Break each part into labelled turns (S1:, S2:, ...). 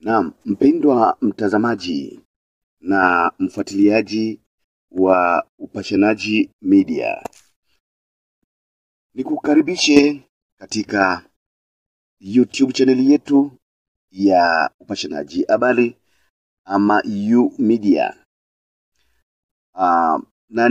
S1: Naam, mpendwa mtazamaji na mfuatiliaji wa Upashanaji Media, nikukaribishe katika YouTube channel yetu ya Upashanaji Habari ama U Media. Na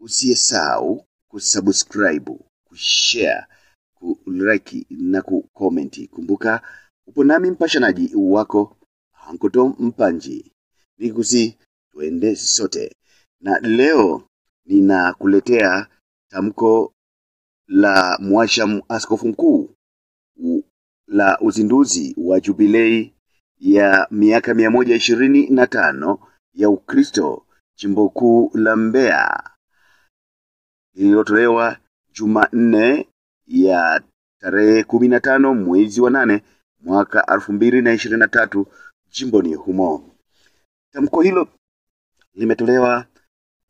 S1: usisahau kusubscribe, kushare, kulike na kucomment. Kumbuka upo nami mpashanaji wako Hankoto Mpanji. Tuende sote. Na leo ninakuletea tamko la Mwasham Askofu Mkuu la uzinduzi wa jubilei ya miaka 125 ya Ukristo Jimbo Kuu la Mbeya, lililotolewa Jumanne ya tarehe 15 mwezi wa 8 mwaka 2023 jimboni humo. Tamko hilo limetolewa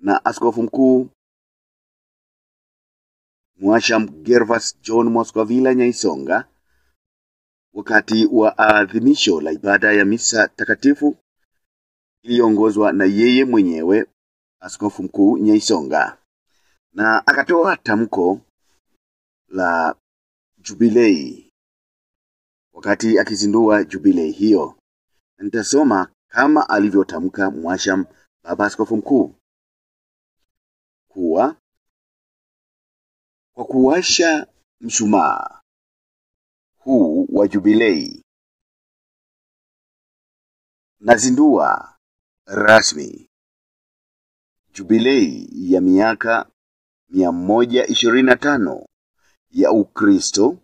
S1: na Askofu Mkuu Mwasham Gervas John Mwaskwavila Nyaisonga wakati wa adhimisho la ibada ya misa takatifu iliyoongozwa na yeye mwenyewe Askofu Mkuu Nyaisonga, na akatoa tamko la jubilei wakati akizindua jubilei hiyo. Nitasoma kama alivyotamka Mwasham Baba Askofu Mkuu kuwa kwa kuwasha mshumaa huu wa jubilei, nazindua rasmi jubilei ya miaka 125 ya Ukristo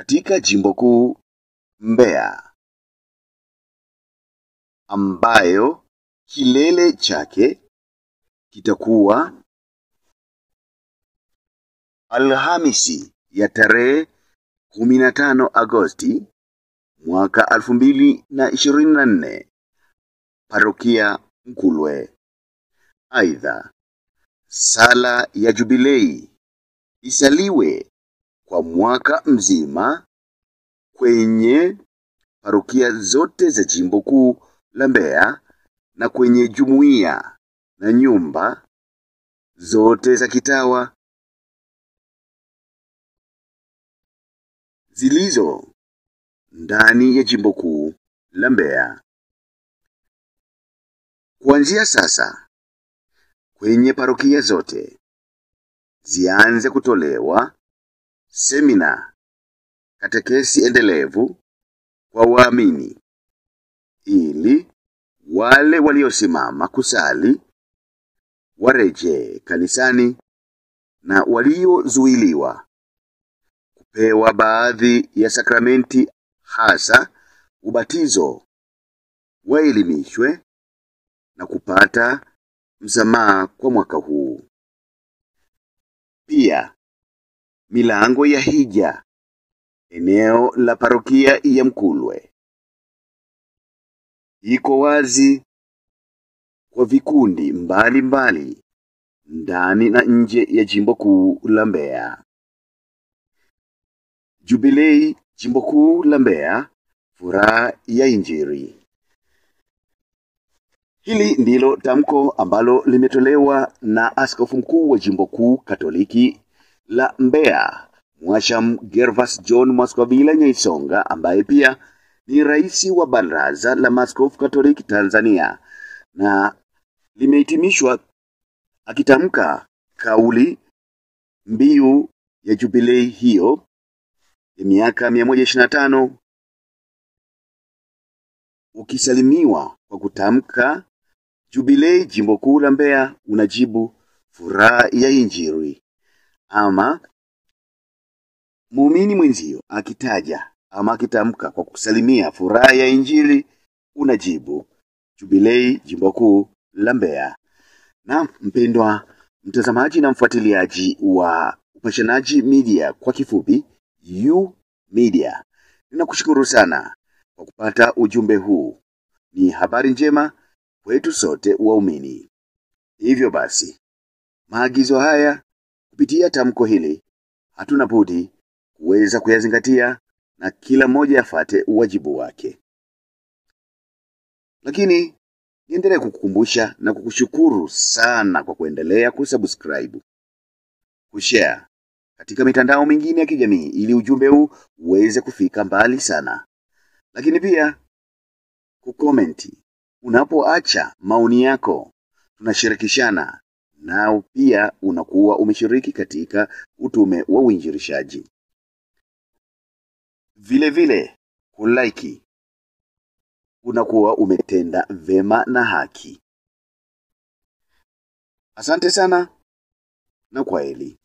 S1: katika Jimbo Kuu Mbeya, ambayo kilele chake kitakuwa Alhamisi ya tarehe 15 Agosti mwaka 2024 Parokia Mkulwe. Aidha, sala ya jubilei isaliwe kwa mwaka mzima kwenye parokia zote za Jimbo Kuu la Mbeya na kwenye jumuiya na nyumba zote za kitawa zilizo ndani ya Jimbo Kuu la Mbeya. Kuanzia sasa, kwenye parokia zote zianze kutolewa semina, katekesi endelevu kwa waamini, ili wale waliosimama kusali warejee kanisani na waliozuiliwa kupewa baadhi ya sakramenti, hasa ubatizo, waelimishwe na kupata msamaha kwa mwaka huu. Pia milango ya hija eneo la parokia ya Mkulwe iko wazi kwa vikundi mbalimbali ndani na nje ya Jimbo Kuu la Mbeya. Jubilei Jimbo Kuu la Mbeya, furaha ya Injili. Hili ndilo tamko ambalo limetolewa na Askofu Mkuu wa Jimbo Kuu Katoliki la Mbeya, Mwasham Gervas John Mwaskwavila Nyaisonga, ambaye pia ni rais wa Baraza la Maaskofu Katoliki Tanzania, na limehitimishwa akitamka kauli mbiu ya jubilei hiyo ya miaka 125, ukisalimiwa kwa kutamka jubilei Jimbo Kuu la Mbeya unajibu furaha ya Injili. Ama muumini mwenzio akitaja ama akitamka kwa kusalimia furaha ya Injili, unajibu jubilei Jimbo Kuu la Mbeya. Na mpendwa mtazamaji na mfuatiliaji wa Upashanaji Media, kwa kifupi U Media, ninakushukuru sana kwa kupata ujumbe huu. Ni habari njema kwetu sote waumini. Hivyo basi, maagizo haya kupitia tamko hili hatuna budi kuweza kuyazingatia na kila mmoja afate wajibu wake. Lakini niendelee kukukumbusha na kukushukuru sana kwa kuendelea kusubscribe, kushare katika mitandao mingine ya kijamii ili ujumbe huu uweze kufika mbali sana. Lakini pia kukomenti. Unapoacha maoni yako, tunashirikishana nao, pia unakuwa umeshiriki katika utume wa uinjilishaji. Vile vile kulike, unakuwa umetenda vema na haki. Asante sana na kwaheri.